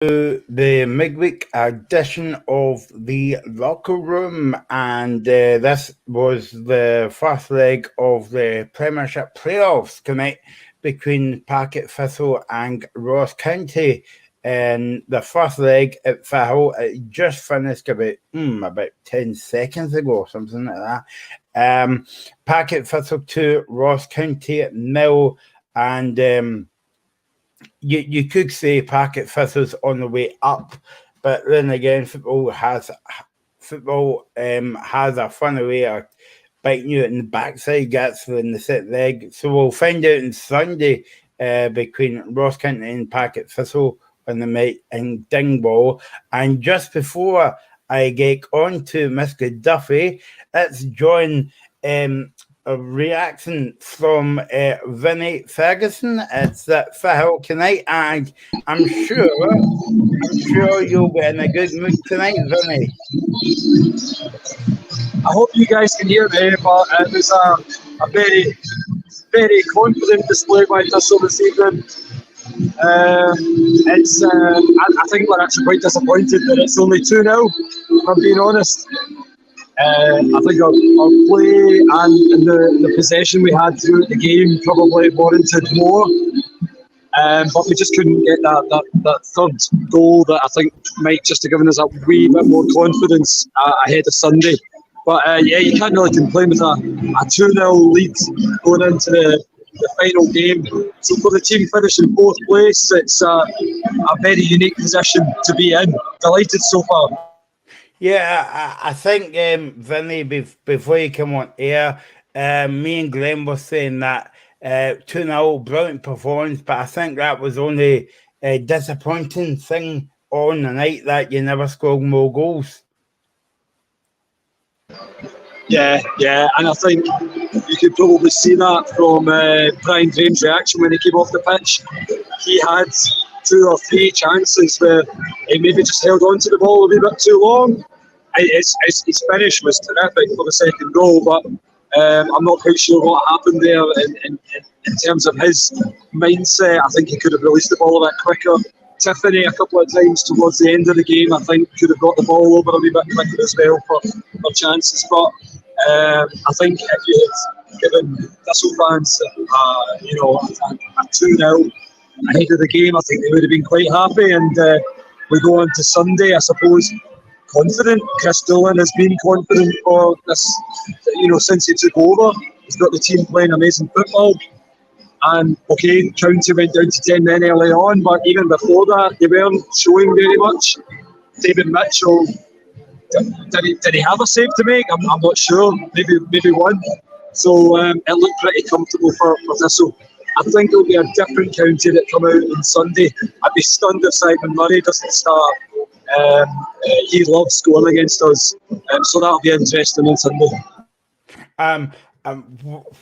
to the midweek edition of the locker room, and this was the first leg of the Premiership playoffs tonight between Partick, Thistle and Ross County. And the first leg at Firhill, it just finished about 10 seconds ago, something like that. Partick, Thistle 2, Ross County 0, and you could say Partick Thistle's on the way up, but then again, football has a funny way of biting you in the backside, gets in the set leg. So we'll find out on Sunday between Ross County and Partick Thistle on the night in Dingwall. And just before I get on to Mr. Duffy, let's join a reaction from Vinny Ferguson. It's at Firhill tonight, and I'm sure you'll be in a good mood tonight, Vinny. I hope you guys can hear me, but it was a very, very confident display by Thistle this evening. I think we're actually quite disappointed that it's only 2-0, if I'm being honest. I think our play and the possession we had throughout the game probably warranted more. But we just couldn't get that third goal that I think might just have given us a wee bit more confidence ahead of Sunday. But you can't really complain with a 2-0 lead going into the final game. So for the team finishing fourth place, it's a very unique position to be in. Delighted so far. Yeah, I think, Vinny, before you come on air, me and Glenn were saying that 2-0, brilliant performance, but I think that was only a disappointing thing on the night that you never scored more goals. Yeah, and I think you could probably see that from Brian Graham's reaction when he came off the pitch. He had 2 or 3 chances where he maybe just held on to the ball a wee bit too long. His finish was terrific for the second goal, but I'm not quite sure what happened there in terms of his mindset. I think he could have released the ball a bit quicker. Tiffany a couple of times towards the end of the game, I think, could have got the ball over a wee bit quicker as well for chances. But I think if you had given Thistle fans a 2-0 ahead of the game, I think they would have been quite happy. And we go on to Sunday, I suppose, confident. Chris Doolan has been confident for this, since he took over. He's got the team playing amazing football. And okay, County went down to 10 men early on, but even before that, they weren't showing very much. David Mitchell, did he have a save to make? I'm not sure. Maybe one. So it looked pretty comfortable for Thistle. I think it'll be a different County that come out on Sunday. I'd be stunned if Simon Murray doesn't start. He loves scoring against us, so that'll be interesting on Sunday.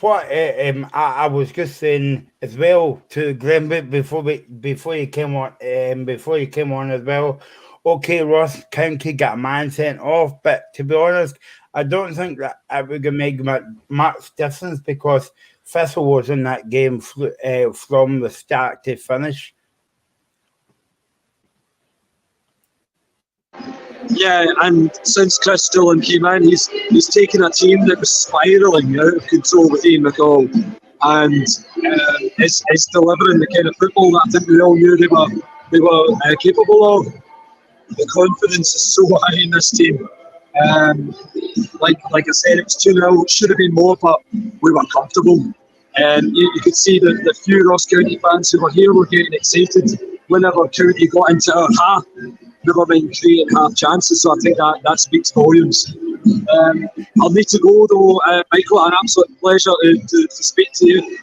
What I was just saying as well to Glenn before you came on as well. Okay, Ross County got a man sent off, but to be honest, I don't think that it would make much difference because Thistle was in that game from the start to finish. Yeah, and since Chris Doolan came in, he's taken a team that was spiralling out of control with Ian McCall, and is delivering the kind of football that I think we all knew they were capable of. The confidence is so high in this team. Like I said, it was 2-0. Should have been more, but we were comfortable. And you could see that the few Ross County fans who were here were getting excited whenever County got into our half. Never mind creating half chances, so I think that speaks volumes. I'll need to go though, Michael. An absolute pleasure to speak to you.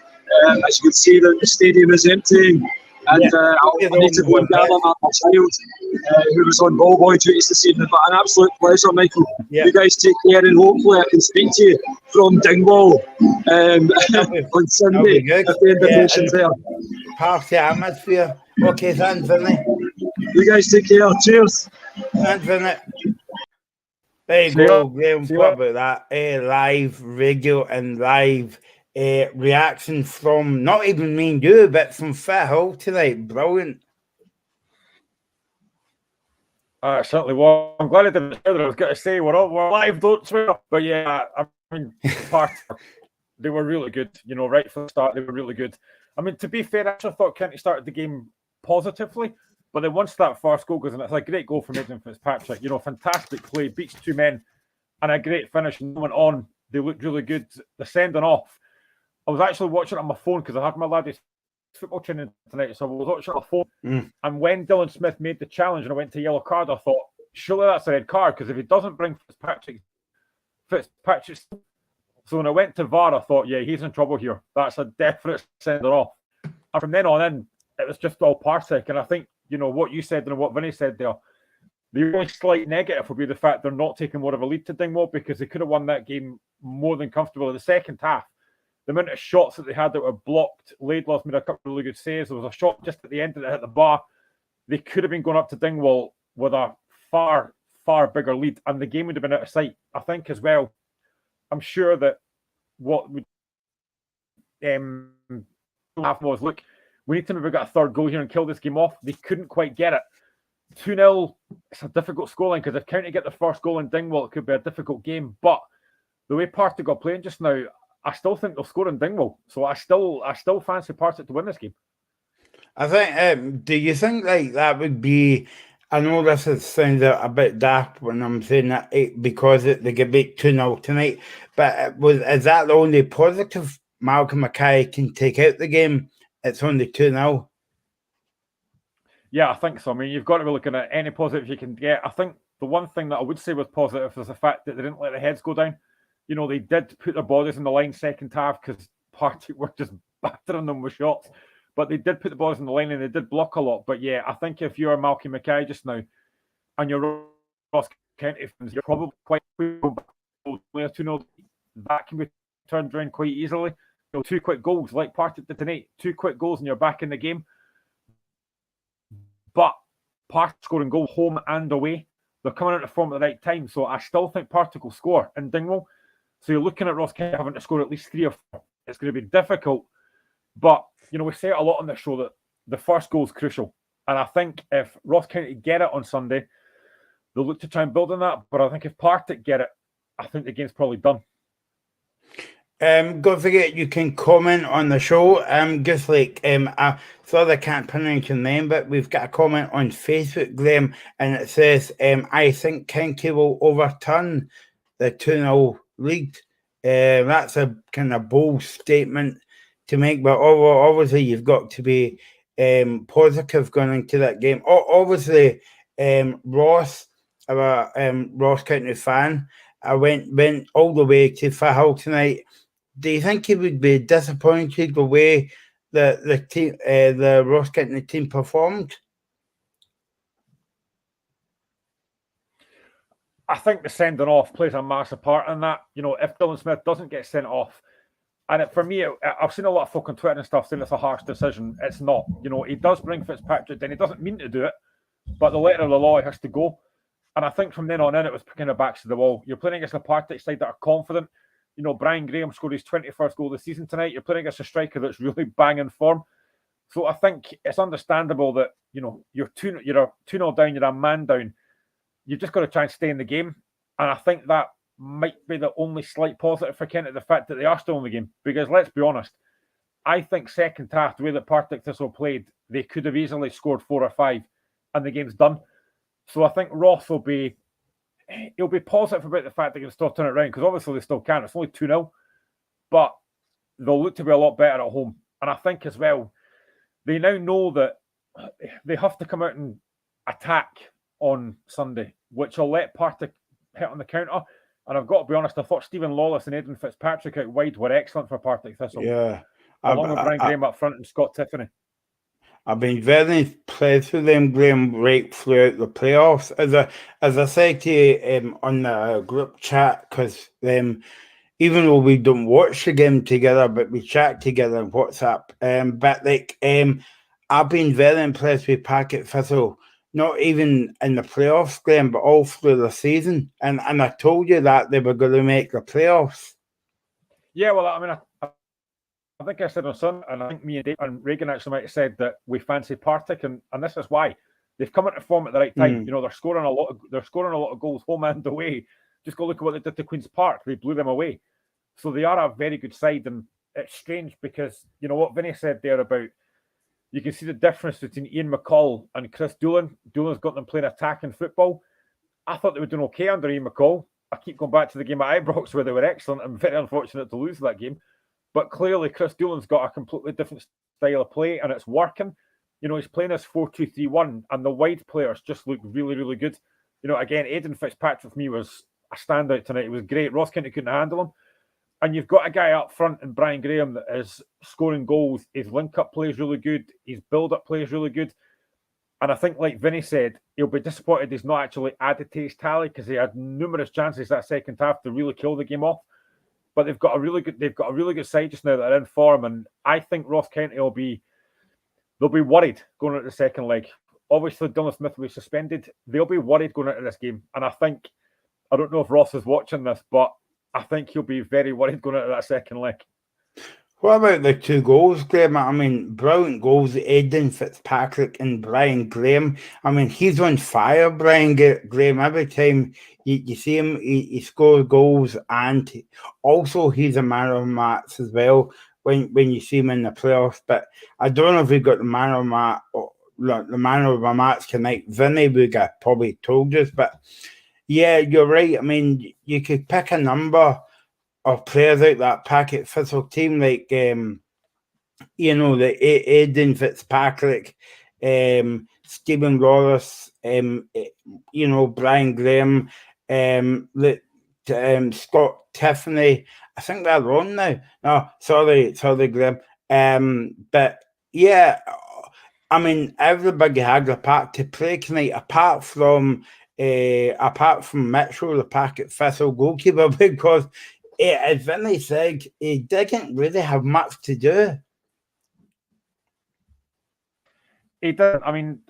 As you can see, the stadium is emptying, and I'll need to go and gather my child who was on ball boy duties this evening. But an absolute pleasure, Michael. Yeah. You guys take care, and hopefully I can speak to you from Dingwall on Sunday if the invitation's there. Party atmosphere. Okay, thanks, Vinny. You guys take care. Cheers. Thanks, Vinny. There you go, Graham. What about that? Live radio and live reaction from not even me and you, but from Firhill tonight. Brilliant. Certainly was. I'm glad I didn't say that. I was going to say we're live, don't swear. But yeah, I mean, Partick, they were really good. You know, right from the start, they were really good. I mean, to be fair, I actually thought County started the game positively, but then once that first goal goes in, it's a great goal from Adrian Fitzpatrick. You know, fantastic play, beats two men, and a great finish. And went on, they looked really good. The sending off. I was actually watching it on my phone because I had my laddie's football training tonight, so I was watching it on my phone. And when Dylan Smith made the challenge and I went to yellow card, I thought, surely that's a red card, because if he doesn't bring Fitzpatrick. So when I went to VAR, I thought, yeah, he's in trouble here. That's a definite sender off. And from then on in, it was just all Partick. And I think, you know, what you said and what Vinny said there, the only slight negative would be the fact they're not taking more of a lead to Dingwall, because they could have won that game more than comfortably. In the second half, the amount of shots that they had that were blocked, Laidlaw's made a couple of really good saves. There was a shot just at the end that hit the bar. They could have been going up to Dingwall with a far, far bigger lead, and the game would have been out of sight. I think as well, I'm sure that what we half was, look, we need to maybe get a third goal here and kill this game off. They couldn't quite get it. 2-0, it's a difficult scoreline, because if County get the first goal in Dingwall, it could be a difficult game. But the way Partick are playing just now, I still think they'll score in Dingwall. So I still fancy Partick to win this game. I think, do you think like that would be, I know this sounds a bit daft when I'm saying that because they get beat 2-0 tonight, but is that the only positive Malcolm Mackay can take out the game? It's only 2-0. Yeah, I think so. I mean, you've got to be looking at any positive you can get. I think the one thing that I would say was positive is the fact that they didn't let the heads go down. You know, they did put their bodies in the line second half, because Partick were just battering them with shots. But they did put the bodies in the line and they did block a lot. But yeah, I think if you're Malcolm Mackay just now and you're Ross County fans, you're probably quite that can be turned around quite easily. You know, 2 quick goals like Partick did tonight, 2 quick goals and you're back in the game. But Partick scoring goals home and away. They're coming out of form at the right time. So I still think Partick will score in Dingwall. So you're looking at Ross County having to score at least 3 or 4. It's going to be difficult. But, you know, we say it a lot on this show that the first goal is crucial. And I think if Ross County get it on Sunday, they'll look to try and build on that. But I think if Partick get it, I think the game's probably done. Don't forget you can comment on the show. Just like I thought I can't pronounce your name, but we've got a comment on Facebook, Graham, and it says, I think County will overturn the 2-0 lead. That's a kind of bold statement to make, but obviously you've got to be positive going into that game. Obviously, Ross, a Ross County fan, I went all the way to Firhill tonight. Do you think he would be disappointed the way the team, the Ross County team performed? I think the sending off plays a massive part in that. You know, if Dylan Smith doesn't get sent off, and for me, I've seen a lot of folk on Twitter and stuff saying it's a harsh decision. It's not. You know, he does bring Fitzpatrick in. He doesn't mean to do it, but the letter of the law has to go. And I think from then on in, it was kind of backs to the wall. You're playing against a Partick side that are confident. You know, Brian Graham scored his 21st goal of the season tonight. You're playing against a striker that's really banging form. So I think it's understandable that, you know, you're 2-0 down, you're a man down. You've just got to try and stay in the game. And I think that might be the only slight positive for Kent, the fact that they are still in the game. Because let's be honest, I think second half, the way that Partick Thistle played, they could have easily scored 4 or 5 and the game's done. So I think Ross will be positive about the fact they can still turn it around, because obviously they still can. It's only 2-0, but they'll look to be a lot better at home. And I think as well, they now know that they have to come out and attack on Sunday, which will let Partick hit on the counter. And I've got to be honest, I thought Stephen Lawless and Aidan Fitzpatrick out wide were excellent for Partick Thistle. Yeah. Along with Brian Graham up front and Scott Tiffany. I've been very impressed with them, Graham, right throughout the playoffs. As I said to you on the group chat, because even though we don't watch the game together, but we chat together on WhatsApp. But like, I've been very impressed with Partick Thistle, not even in the playoffs, Graham, but all through the season. And I told you that they were going to make the playoffs. Yeah, well, I mean, I think I said on Sunday, and I think me and Dave and Reagan actually might have said that we fancy Partick, and this is why. They've come into form at the right time. You know, they're scoring a lot of goals home and away. Just go look at what they did to Queen's Park. They blew them away. So they are a very good side, and it's strange because, you know, what Vinny said there about, you can see the difference between Ian McCall and Chris Doolan. Doolan's got them playing attacking football. I thought they were doing okay under Ian McCall. I keep going back to the game at Ibrox where they were excellent. I'm very unfortunate to lose that game. But clearly, Chris Doolan's got a completely different style of play, and it's working. You know, he's playing this 4-2-3-1, and the wide players just look really, really good. You know, again, Aidan Fitzpatrick for me was a standout tonight. He was great. Ross County couldn't handle him. And you've got a guy up front in Brian Graham that is scoring goals. His link-up play is really good. His build-up play is really good. And I think, like Vinny said, he'll be disappointed he's not actually added to his tally because he had numerous chances that second half to really kill the game off. But they've got a really good side just now that are in form, and I think Ross County they'll be worried going into the second leg. Obviously, Dylan Smith will be suspended. They'll be worried going into this game, and I don't know if Ross is watching this, but I think he'll be very worried going into that second leg. What about the 2 goals, Graham? I mean, brilliant goals, Aidan Fitzpatrick and Brian Graham. I mean, he's on fire, Brian Graham. Every time you see him, he scores goals, and also he's a man of the match as well when you see him in the playoffs. But I don't know if he got the man of the match tonight. Vinny would have probably told us, but yeah, you're right. I mean, you could pick a number of players out that Partick Thistle team, like the Aidan Fitzpatrick, Stephen Wallace, Brian Graham, Scott Tiffany. I think they're on now. No, sorry, Graham. But yeah, I mean, everybody had a part to play tonight, apart from Mitchell, the Partick Thistle goalkeeper, because as Vinny said, he didn't really have much to do. He didn't. I mean,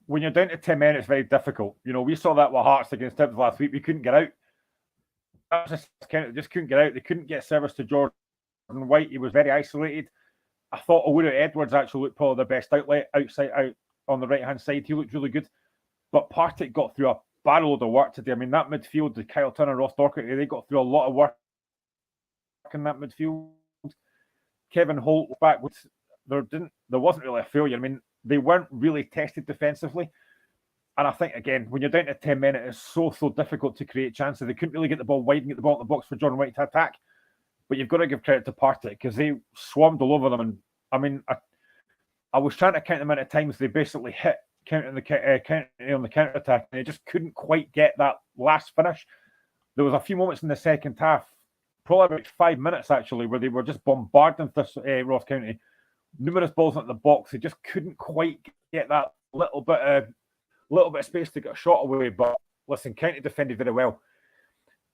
when you're down to 10 men, it's very difficult. You know, we saw that with Hearts against Tibbs last week. We couldn't get out. They just couldn't get out. They couldn't get service to Jordan White. He was very isolated. I thought Owusu Edwards actually looked probably the best outlet out on the right-hand side. He looked really good. But Partick got through a barrel load of work today. I mean, that midfield, the Kyle Turner, Ross Docherty, they got through a lot of work in that midfield. Kevin Holt back. There wasn't really a failure. I mean, they weren't really tested defensively. And I think, again, when you're down to 10 men, it is so difficult to create chances. They couldn't really get the ball wide and get the ball in the box for Jordan White to attack. But you've got to give credit to Partick because they swarmed all over them. And I mean, I was trying to count the amount of times they basically hit on the counter attack, and they just couldn't quite get that last finish. There was a few moments in the second half, probably about 5 minutes actually, where they were just bombarding this Ross County. Numerous balls into the box. They just couldn't quite get that little bit of space to get a shot away. But listen, County defended very well.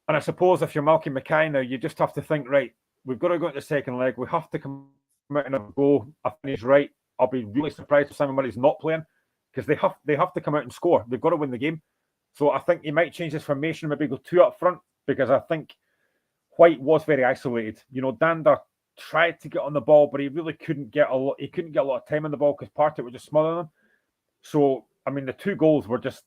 And I suppose if you're Malky Mackay now, you just have to think, right, we've got to go into the second leg. We have to come out and have a go. I think he's right. I'll be really surprised if Simon Murray's not playing because they have to come out and score. They've got to win the game. So I think he might change his formation, maybe go 2 up front because I think White was very isolated. You know, Danda tried to get on the ball, but he really couldn't get a lot. He couldn't get a lot of time on the ball because Partick were just smothering him. So I mean, the 2 goals were just.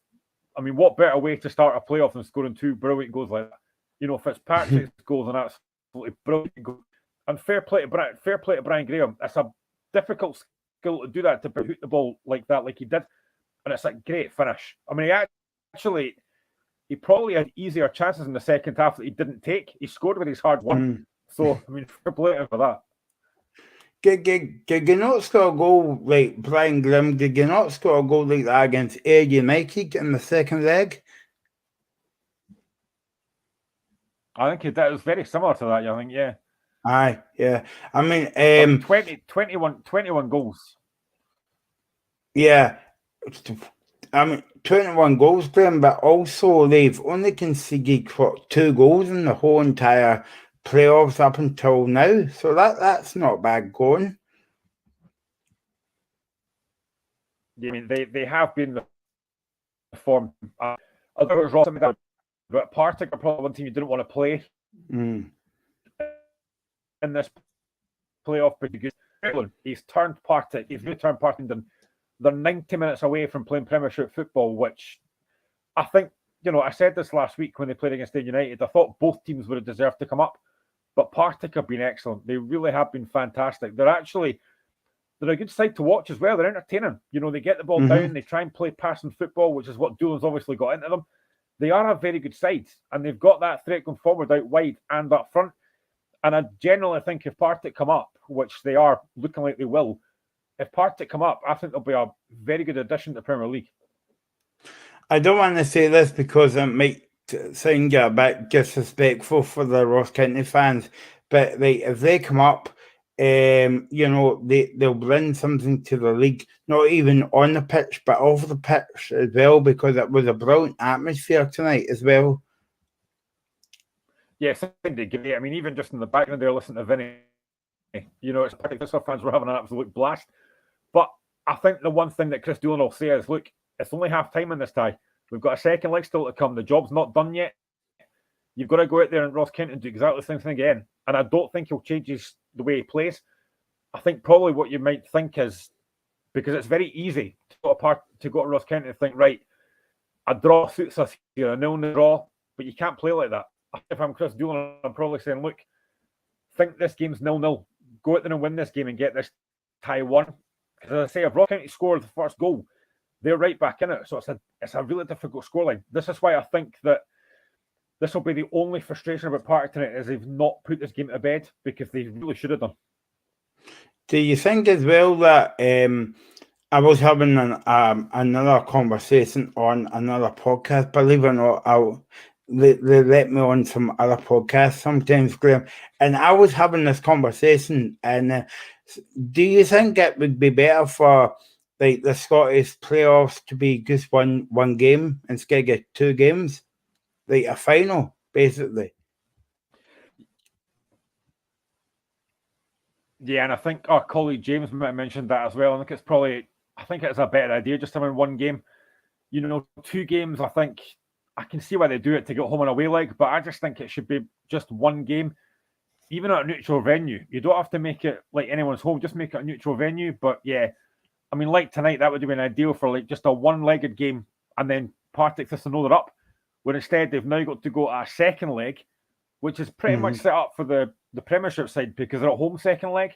I mean, what better way to start a playoff than scoring 2 brilliant goals like that? You know, Fitzpatrick's goals and absolutely brilliant goal. And fair play to Brian Graham. It's a difficult skill to do that, to hoot the ball like that, like he did, and it's a great finish. I mean, he probably had easier chances in the second half that he didn't take. He scored with his hard work. So I mean, fair play to him for that. Did you not score a goal like Brian Graham? Did you not score a goal like that against Ayr United in the second leg? I think he did. It was very similar to that, I think, yeah. Aye, yeah. I mean, 21 goals. Yeah. I mean, 21 goals, Graham, but also they've only conceded 2 goals in the whole entire playoffs up until now. So that's not bad going. Yeah, I mean, they have been the form. But Partick are probably one team you didn't want to play in this playoff because he's turned Partick. He's returned Partick they're 90 minutes away from playing Premiership football, which I think, I said this last week when they played against United. I thought both teams would have deserved to come up, but Partick have been excellent. They really have been fantastic. They're a good side to watch as well. They're entertaining. They get the ball down, they try and play passing football, which is what Doolan's obviously got into them. They are a very good side, and they've got that threat going forward out wide and up front. And I generally think if Partick come up, which they are looking like they will, if Partick come up, I think they'll be a very good addition to the Premier League. I don't want to say this because it might sound a bit disrespectful for the Ross County fans, but if they come up, they'll bring something to the league, not even on the pitch, but off the pitch as well, because it was a brilliant atmosphere tonight as well. Yes, I think they agree. I mean, even just in the background there, listening to Vinny, it's Partick Thistle fans were having an absolute blast. But I think the one thing that Chris Doolan will say is, look, it's only half time in this tie. We've got a second leg still to come. The job's not done yet. You've got to go out there and Ross County and do exactly the same thing again. And I don't think he'll change the way he plays. I think probably what you might think is, because it's very easy to go to Ross County and think, right, a draw suits us here, a 0-0 draw, but you can't play like that. If I'm Chris Doolan, I'm probably saying, look, think this game's 0-0. Go out there and win this game and get this tie won. Because as I say, if Ross County scored the first goal, they're right back in it. So it's a really difficult scoreline. This is why I think that this will be the only frustration about Partick tonight, is they've not put this game to bed, because they really should have done. Do you think as well that I was having another conversation on another podcast? Believe it or not, they let me on some other podcasts sometimes, Graham, and I was having this conversation. And do you think it would be better for the Scottish playoffs to be just one game instead of 2 games, like a final, basically? Yeah, and I think our colleague James might have mentioned that as well. I think it's a better idea just to win one game. 2 games, I think I can see why they do it to get home and away leg, but I just think it should be just one game, even at a neutral venue. You don't have to make it like anyone's home, just make it a neutral venue. But yeah, I mean, like tonight, that would have been ideal for like just a one-legged game, and then Partick Thistle know they're up, where instead they've now got to go a second leg, which is pretty much set up for the Premiership side, because they're at home second leg.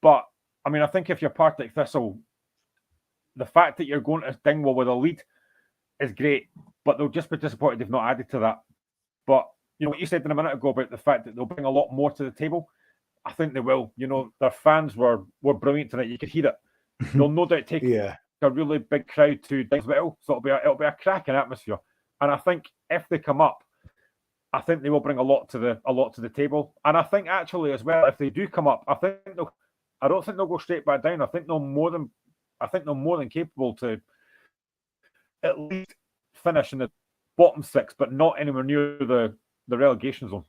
But I mean, I think if you're Partick Thistle, the fact that you're going to Dingwall with a lead is great, but they'll just be disappointed they've not added to that. But what you said in a minute ago about the fact that they'll bring a lot more to the table, I think they will. Their fans were brilliant tonight. You could hear it. They'll no doubt take a really big crowd to Dingswell, so it'll be a cracking atmosphere. And I think if they come up, I think they will bring a lot to the table. And I think actually as well, if they do come up, I don't think they'll go straight back down. I think they're more than capable to at least finish in the bottom 6, but not anywhere near the relegation zone.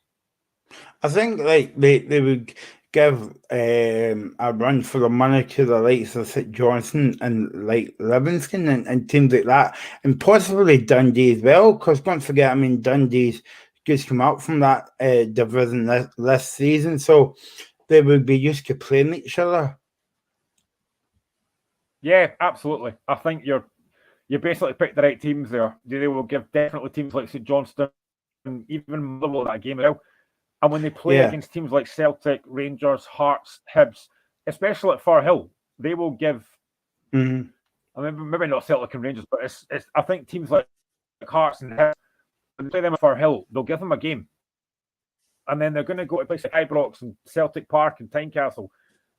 I think like they would give a run for the money to the likes of St Johnstone and like Livingston and teams like that, and possibly Dundee as well. Because don't forget, I mean, Dundee's just come up from that division this season, so they would be used to playing each other. Yeah, absolutely. I think you basically picked the right teams there. They will give definitely teams like St Johnstone and even Motherwell that game as well. And when they play against teams like Celtic, Rangers, Hearts, Hibs, especially at Firhill, they will give. I mean, maybe not Celtic and Rangers, but it's I think teams like Hearts and Hibs, when they play them at Firhill, they'll give them a game. And then they're going to go to places like Ibrox and Celtic Park and Tynecastle.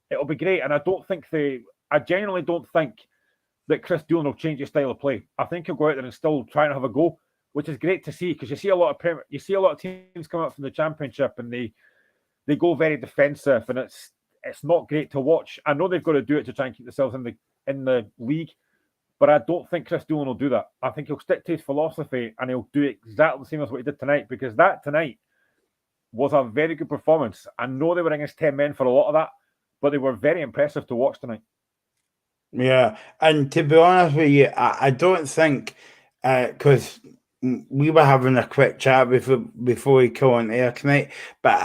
It'll be great. And I genuinely don't think that Chris Doolan will change his style of play. I think he'll go out there and still try and have a go, which is great to see, because you see a lot of teams come up from the Championship and they go very defensive, and it's not great to watch. I know they've got to do it to try and keep themselves in the league, but I don't think Chris Doolan will do that. I think he'll stick to his philosophy, and he'll do exactly the same as what he did tonight, because that tonight was a very good performance. I know they were against 10 men for a lot of that, but they were very impressive to watch tonight. Yeah, and to be honest with you, I don't think, because we were having a quick chat before we come on air tonight. But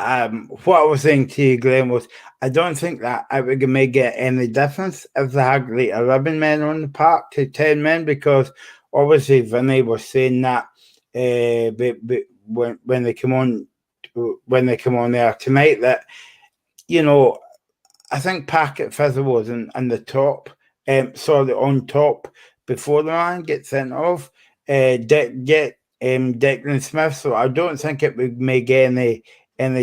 what I was saying to you, Glenn, was I don't think that it would make it any difference if they had like 11 men on the park to 10 men, because obviously Vinny was saying that when they come on there tonight, that I think Packet Thistle was in the top, on top before the man gets sent off. Declan Smith, so I don't think it would make any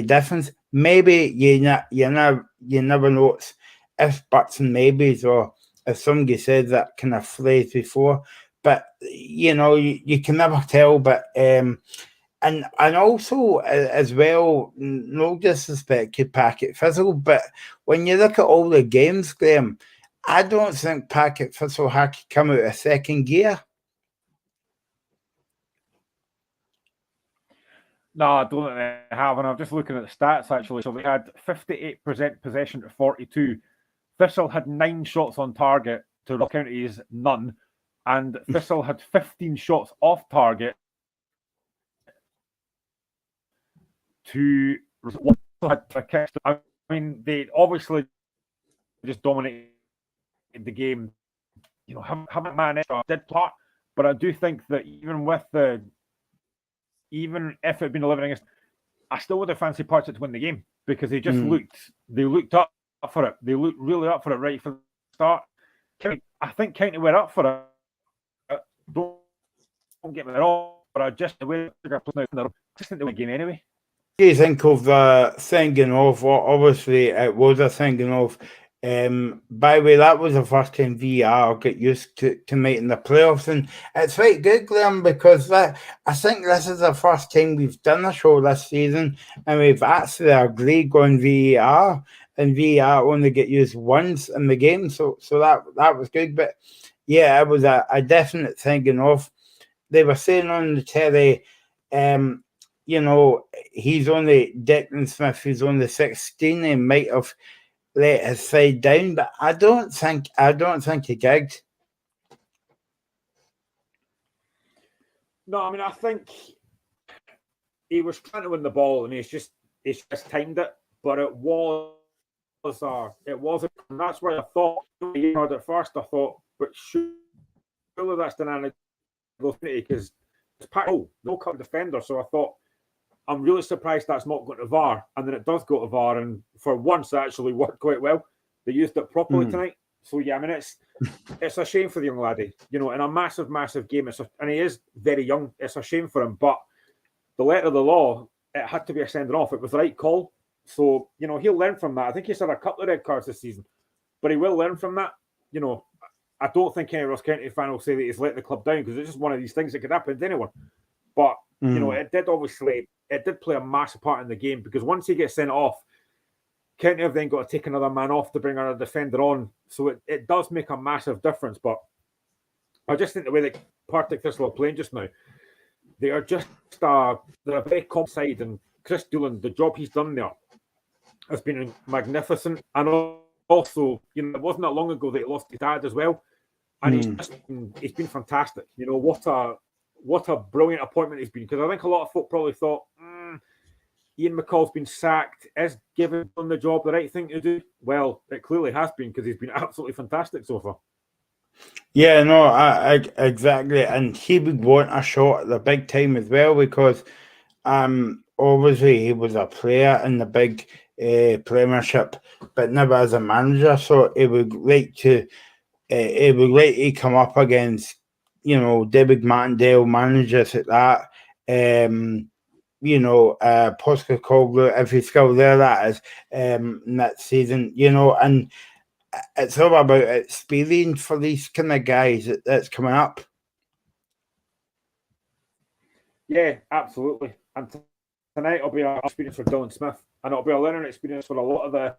difference. Maybe you never know it's if buts and maybes, or as somebody said that kind of phrase before, but you can never tell. But and also as well, no disrespect to Packet Thistle, but when you look at all the games, Graham, I don't think Packet Thistle had to come out of second gear. No, I don't think they have. And I'm just looking at the stats, actually. So they had 58% possession to 42. Thistle had 9 shots on target to Ross County's none. And Thistle had 15 shots off target to I mean, they obviously just dominated the game. Having a man extra did part, but I do think that even if it had been 11 against, I still would have fancied Partick to win the game, because they just looked up for it. They looked really up for it right from the start. I think County were up for it. Don't get me wrong, but I just the way they're playing now, just think they win the game anyway. What do you think of the singing off? Well, obviously, it was a singing off. By the way, that was the first time VAR got used to making the playoffs, and it's right good, Graham, because I think this is the first time we've done a show this season, and we've actually agreed on VAR, and VAR only get used once in the game, so that was good. But yeah, it was a definite singing off. They were saying on the telly, he's only Declan Smith. He's only 16. He might have let his side down, but I don't think he gigged. No, I mean, I think he was trying to win the ball, and he's just timed it. But it was and that's where I thought at first. I thought, but surely that's an opportunity, because it's no cut defender. So I thought, I'm really surprised that's not going to VAR, and then it does go to VAR, and for once it actually worked quite well. They used it properly tonight. So yeah, I mean, it's a shame for the young laddie, in a massive, massive game. And he is very young. It's a shame for him, but the letter of the law, it had to be a sending off. It was the right call. So he'll learn from that. I think he's had a couple of red cards this season, but he will learn from that. I don't think any Ross County fan will say that he's let the club down, because it's just one of these things that could happen to anyone. But it did play a massive part in the game, because once he gets sent off, County have then got to take another man off to bring another defender on. So it does make a massive difference. But I just think the way that Partick Thistle are playing just now, they are just they're a very comp side, and Chris Doolan, the job he's done there has been magnificent. And also, it wasn't that long ago that he lost his dad as well, and he's been fantastic. What a brilliant appointment he's been, because I think a lot of folk probably thought Ian McCall's been sacked. Is giving him the job the right thing to do? Well, it clearly has been, because he's been absolutely fantastic so far. Yeah, no, I exactly, and he would want a shot at the big time as well, because obviously he was a player in the big Premiership, but never as a manager. So he would like to come up against David Martindale, managers like that. Posca Coglu, if he's still there, that is, that season, and it's all about experience for these kind of guys that's coming up. Yeah, absolutely. And tonight will be an experience for Dylan Smith, and it'll be a learning experience for a lot of the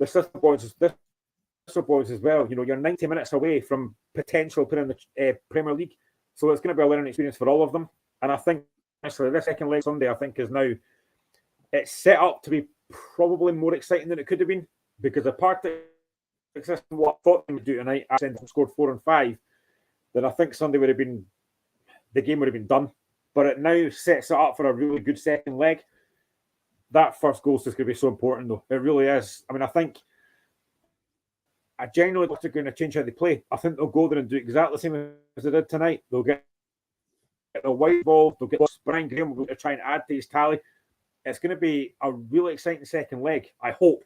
Thistle boys as well. You're 90 minutes away from potential putting in the Premier League, so it's going to be a learning experience for all of them. And I think actually this second leg Sunday, I think, is now it's set up to be probably more exciting than it could have been, because the Partick system, what I thought they would do tonight, I scored 4 and 5, then I think Sunday the game would have been done. but it now sets it up for a really good second leg. That first goal is just going to be so important, though. It really is. I mean, I genuinely think they're going to change how they play. I think they'll go there and do exactly the same as they did tonight. They'll get the white ball, they'll get Brian Graham will try and add to his tally. It's going to be a really exciting second leg, I hope.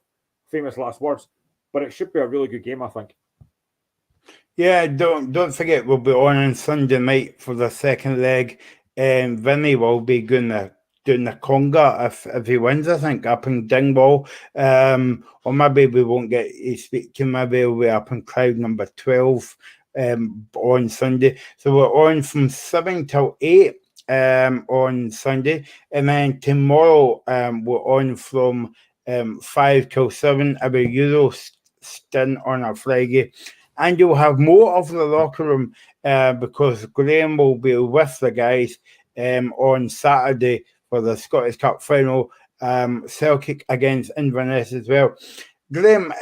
Famous last words. But it should be a really good game, I think. Yeah, don't forget we'll be on Sunday night for the second leg. Vinny will be doing the conga if he wins, I think, up in Dingwall. Or maybe we won't get to speak to him. Maybe he'll be up in crowd number 12 on Sunday. So we're on from 7 till 8 on Sunday. And then tomorrow we're on from 5 till 7. Our Euro stint on a Friday. And you'll have more of the locker room because Graham will be with the guys on Saturday for the Scottish Cup final, Celtic against Inverness as well. Graham,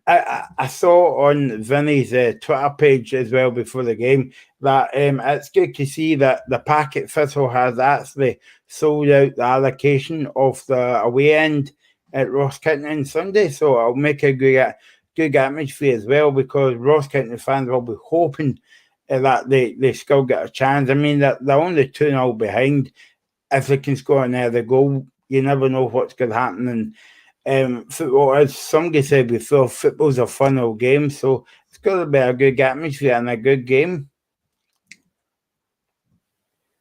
I saw on Vinny's Twitter page as well before the game that it's good to see that the Partick Thistle has actually sold out the allocation of the away end at Ross County on Sunday, so it'll make a good atmosphere as well, because Ross County fans will be hoping that they still get a chance. I mean, they're only 2-0 behind. If they can score another goal, you never know what's going to happen. And football, as somebody said before, football's a funnel game, so it's got to be a good atmosphere and a good game.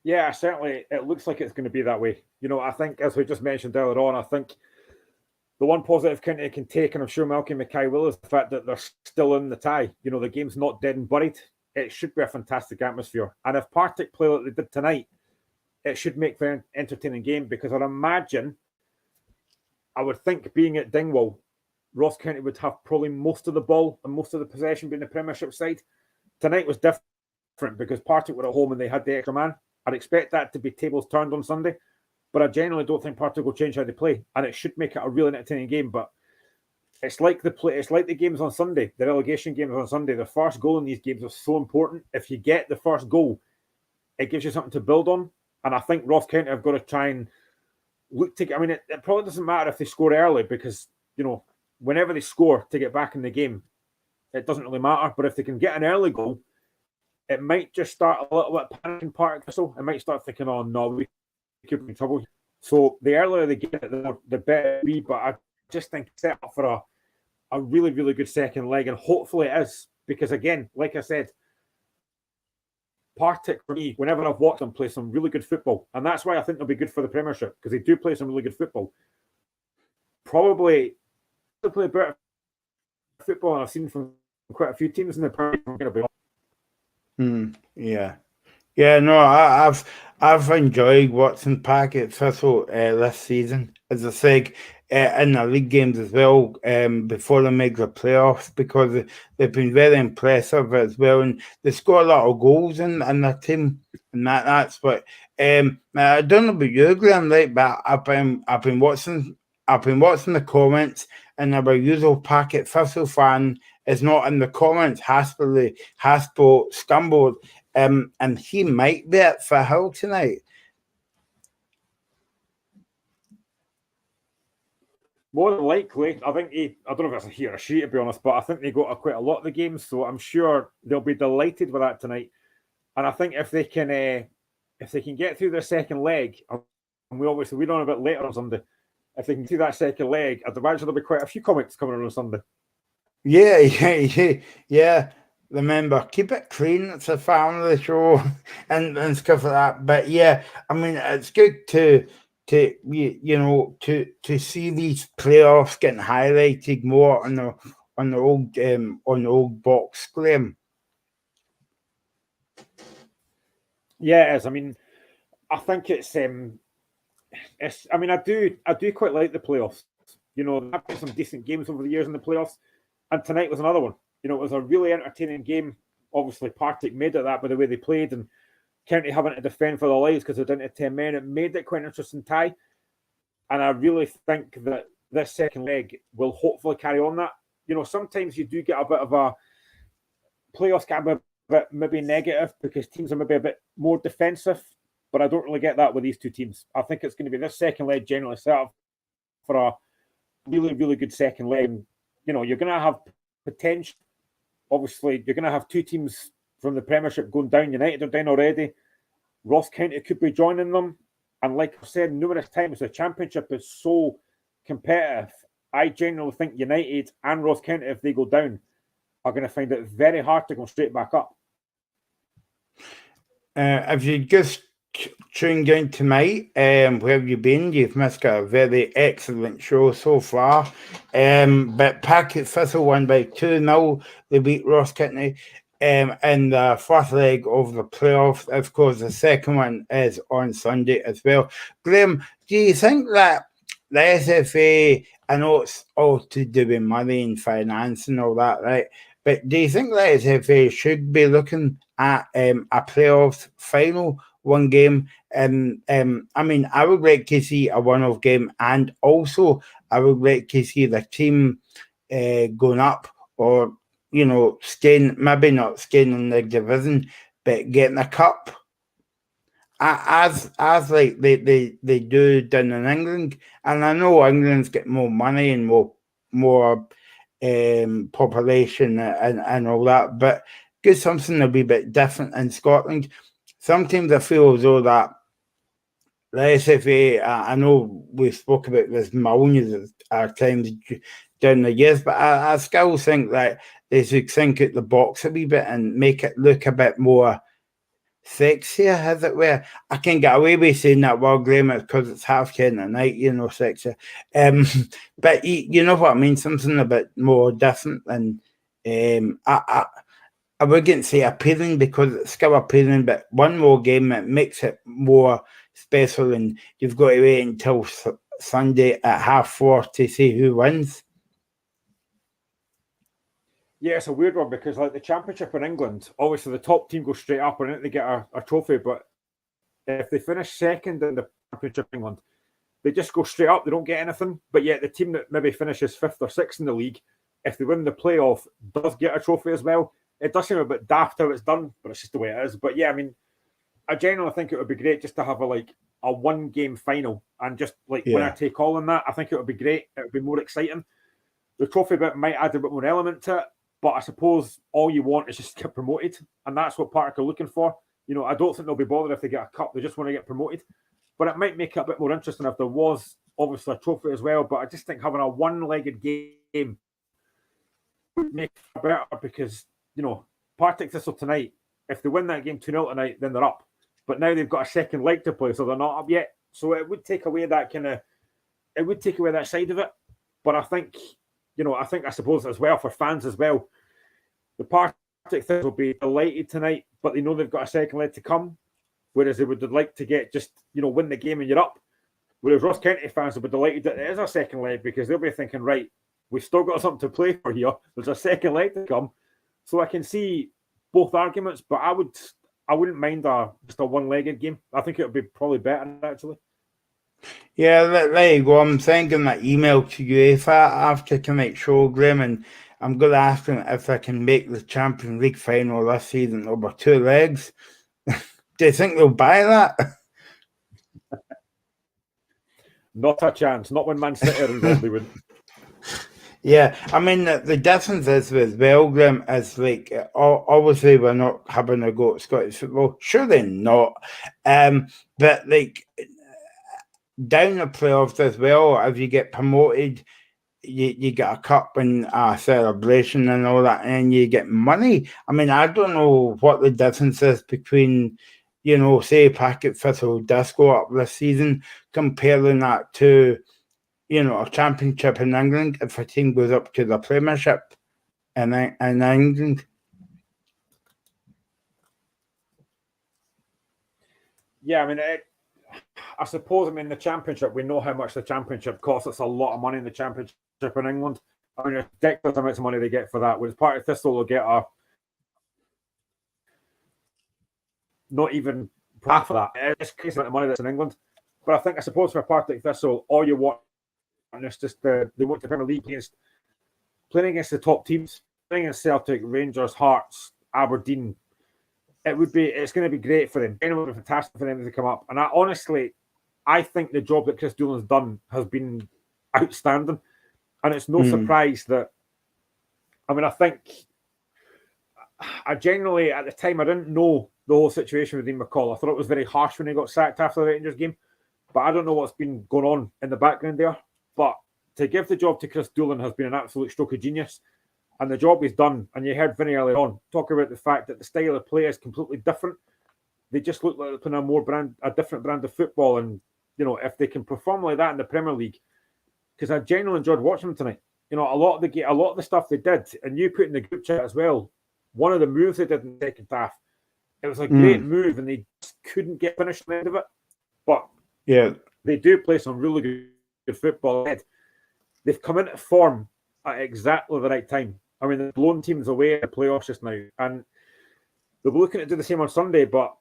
Yeah, certainly it looks like it's going to be that way. You know, I think, as we just mentioned earlier on, I think the one positive County can take, and I'm sure Malky Mackay will, is the fact that they're still in the tie. You know, the game's not dead and buried. It should be a fantastic atmosphere. And if Partick play like they did tonight, it should make for an entertaining game, because I would think, being at Dingwall, Ross County would have probably most of the ball and most of the possession being the Premiership side. Tonight was different because Partick were at home and they had the extra man. I'd expect that to be tables turned on Sunday. But I genuinely don't think Partick will change how they play, and it should make it a really entertaining game. But it's like the games on Sunday, the relegation games on Sunday. The first goal in these games is so important. If you get the first goal, it gives you something to build on. And I think Ross County have got to try and look to. I mean, it probably doesn't matter if they score early, because you know whenever they score to get back in the game, it doesn't really matter. But if they can get an early goal, it might just start a little bit panicking Partick Thistle. It might start thinking, "Oh no, we could be in trouble." So the earlier they get it, the better it be. But I just think it's set up for a really, really good second leg, and hopefully it is, because again, like I said, Partick, for me, whenever I've watched them play some really good football, and that's why I think they'll be good for the Premiership, because they do play some really good football. Probably they play better football than I've seen from quite a few teams in the Premier. Yeah, no, I've enjoyed watching Partick Thistle this season, as I said, in the league games as well, before they make the playoffs, because they've been very impressive as well, and they score a lot of goals in their team, and that's what. I don't know about you, Graham, right? But I've been watching the comments, and our usual Partick Thistle fan is not in the comments. Haspo Scumbo. And he might be at Firhill tonight. More than likely, I think I don't know if it's a he or a she, to be honest, but I think they go to quite a lot of the games, so I'm sure they'll be delighted with that tonight. And I think if they can get through their second leg, and we don't know about later on Sunday, if they can do that second leg, I'd imagine there'll be quite a few comments coming on Sunday. Yeah. Remember, keep it clean. It's a family show and stuff like that. But yeah, I mean, it's good to see these playoffs getting highlighted more on the old box, Graham. Yeah, it is. I mean, I think it's. I mean, I do quite like the playoffs. You know, I've played some decent games over the years in the playoffs, and tonight was another one. You know, it was a really entertaining game. Obviously, Partick made it that by the way they played, and County having to defend for their lives because they're down to 10 men. It made it quite an interesting tie. And I really think that this second leg will hopefully carry on that. You know, sometimes you do get a bit of a playoffs get a bit bit maybe negative because teams are maybe a bit more defensive, but I don't really get that with these two teams. I think it's going to be this second leg generally set up for a really, really good second leg. And, you know, you're going to have potential. Obviously, you're going to have two teams from the Premiership going down. United are down already. Ross County could be joining them. And like I've said numerous times, the Championship is so competitive. I generally think United and Ross County, if they go down, are going to find it very hard to go straight back up. If you just tuned in tonight, where have you been? You've missed a very excellent show so far. But Partick Thistle won by 2-0. They beat Ross County in the first leg of the playoffs. Of course, the second one is on Sunday as well. Graham, do you think that the SFA, I know it's all to do with money and finance and all that, right? But do you think the SFA should be looking at a playoffs final, one game? I mean, I would like to see a one-off game, and also I would like to see the team going up, or, you know, staying, maybe not staying in the division, but getting a cup. As like they do down in England. And I know England's got more money and more population and all that, but get something a wee bit different in Scotland. Sometimes I feel as though that the SFA, I know we spoke about this millions of times down the years, but I still think that they should think out the box a wee bit and make it look a bit more sexier, as it were. I can get away with saying that word, Graham, because it's 10:30 at night, you know, sexier. But you know what I mean, something a bit more different. And I wouldn't say appealing, because it's still appealing, but one more game that makes it more special, and you've got to wait until Sunday at 4:30 to see who wins. Yeah, it's a weird one because, like, the Championship in England, obviously the top team goes straight up and they get a trophy. But if they finish second in the Championship in England, they just go straight up. They don't get anything. But yet the team that maybe finishes 5th or 6th in the league, if they win the playoff, does get a trophy as well. It does seem a bit daft how it's done, but it's just the way it is. But yeah, I mean, I genuinely think it would be great just to have a one-game final and just winner take all in that. I think it would be great. It would be more exciting. The trophy bit might add a bit more element to it. But I suppose all you want is just to get promoted. And that's what Partick are looking for. You know, I don't think they'll be bothered if they get a cup. They just want to get promoted. But it might make it a bit more interesting if there was obviously a trophy as well. But I just think having a one-legged game would make it better, because, you know, Partick Thistle tonight, if they win that game 2-0 tonight, then they're up. But now they've got a second leg to play, so they're not up yet. So it would take away that side of it. But I think, you know, I suppose as well for fans as well, the Partick Thistle will be delighted tonight, but they know they've got a second leg to come, whereas they would like to get just, you know, win the game and you're up. Whereas Ross County fans will be delighted that it is a second leg, because they'll be thinking, right, we've still got something to play for here. There's a second leg to come. So I can see both arguments, but I wouldn't mind just a one-legged game. I think it would be probably better, actually. Yeah, there you go. I'm sending that email to UEFA after tonight's show, Graham, and I'm going to ask them if I can make the Champions League final this season over 2 legs. Do you think they'll buy that? Not a chance. Not when Man City are involved, they wouldn't. Yeah, I mean, the difference is with Belgium is obviously we're not having a go at Scottish football. Surely not. But down the playoffs as well, if you get promoted, you get a cup and a celebration and all that, and you get money. I mean, I don't know what the difference is between, you know, say Partick Thistle does go up this season, comparing that to, you know, a championship in England, if a team goes up to the Premiership in England. Yeah, I mean, I suppose, the Championship, we know how much the Championship costs. It's a lot of money in the Championship in England. I mean, ridiculous amounts of money they get for that. Whereas Partick Thistle will get not even half of that. It's crazy amount of money that's in England. But I suppose for Partick Thistle, all you want is just they want the Premier League playing against the top teams, playing against Celtic, Rangers, Hearts, Aberdeen. It's going to be great for them. It would be fantastic for them to come up. And I think the job that Chris Doolan's done has been outstanding. And it's no surprise that, I think I generally, at the time, I didn't know the whole situation with Dean McCall. I thought it was very harsh when he got sacked after the Rangers game. But I don't know what's been going on in the background there. But to give the job to Chris Doolan has been an absolute stroke of genius. And the job he's done, and you heard Vinny earlier on talk about the fact that the style of play is completely different. They just look like they're playing a different brand of football. And, if they can perform like that in the Premier League, because I genuinely enjoyed watching them tonight. A lot of the stuff they did, and you put in the group chat as well, one of the moves they did in the second half, it was a great move, and they just couldn't get finished at the end of it. But they do play some really good football ahead. They've come into form at exactly the right time. They've blown teams away in the playoffs just now, and they'll be looking to do the same on Sunday. But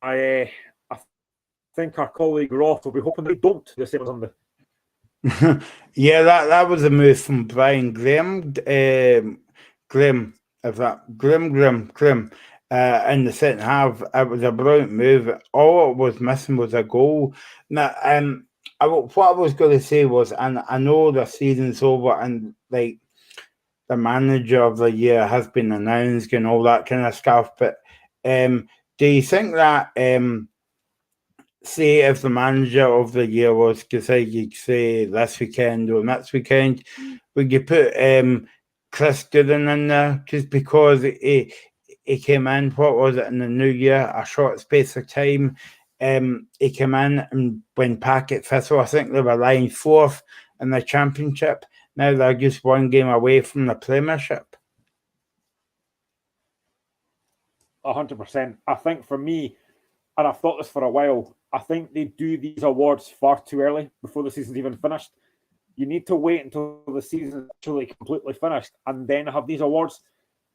I think our colleague Roth will be hoping they don't do the same on Sunday. that was a move from Brian Graham. Grim in the second half. It was a brilliant move. All it was missing was a goal. Now, what I was going to say was, and I know the season's over, and like the manager of the year has been announced and all that kind of stuff. But do you think that say if the manager of the year was decided, say this weekend or next weekend, would you put Chris Gooden in there just because he came in? What was it in the new year? A short space of time. He came in and when Partick Thistle, I think they were lying fourth in the championship. Now they're just one game away from the Premiership. 100%. I think for me, and I've thought this for a while, I think they do these awards far too early before the season's even finished. You need to wait until the season's actually completely finished and then have these awards.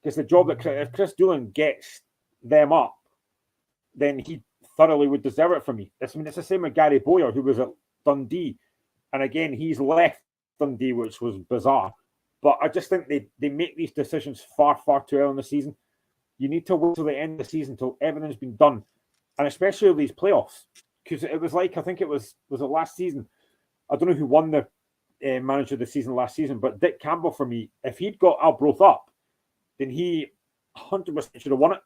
Because the job that if Chris Doolan gets them up, then he thoroughly would deserve it for me. It's the same with Gary Bowyer, who was at Dundee. And again, he's left Dundee, which was bizarre. But I just think they make these decisions far, far too early in the season. You need to wait till the end of the season, till everything's been done. And especially these playoffs. Because it was like, I think it was it last season? I don't know who won the manager of the season last season, but Dick Campbell, for me, if he'd got Arbroath up, then he 100% should have won it.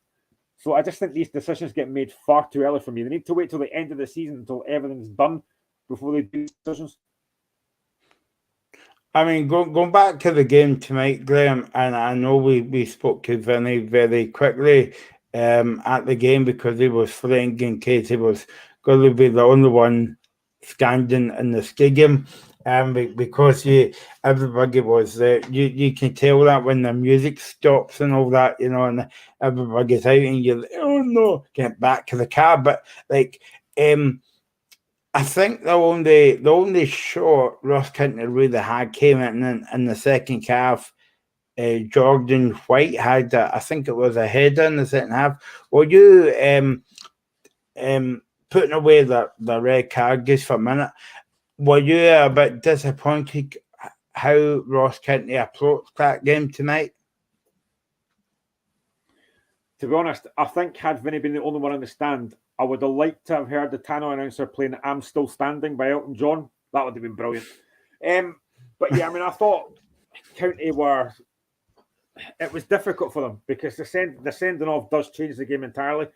So I just think these decisions get made far too early for me. They need to wait till the end of the season until everything's done before they do decisions. Going back to the game tonight, Graham, and I know we spoke to Vinny very quickly at the game because he was flying in case he was going to be the only one standing in the stadium. Because everybody was there. You can tell that when the music stops and all that, and everybody's out and you're like, oh no, get back to the car. But I think the only shot Ross Kintner really had came in the second half. Jordan White had I think it was a header in the second half. Were you putting away the red card just for a minute? Were you a bit disappointed how Ross Kintner approached that game tonight? To be honest, I think had Vinny been the only one on the stand, I would have liked to have heard the Tano announcer playing I'm Still Standing by Elton John. That would have been brilliant. But yeah, I thought County it was difficult for them because the sending off does change the game entirely.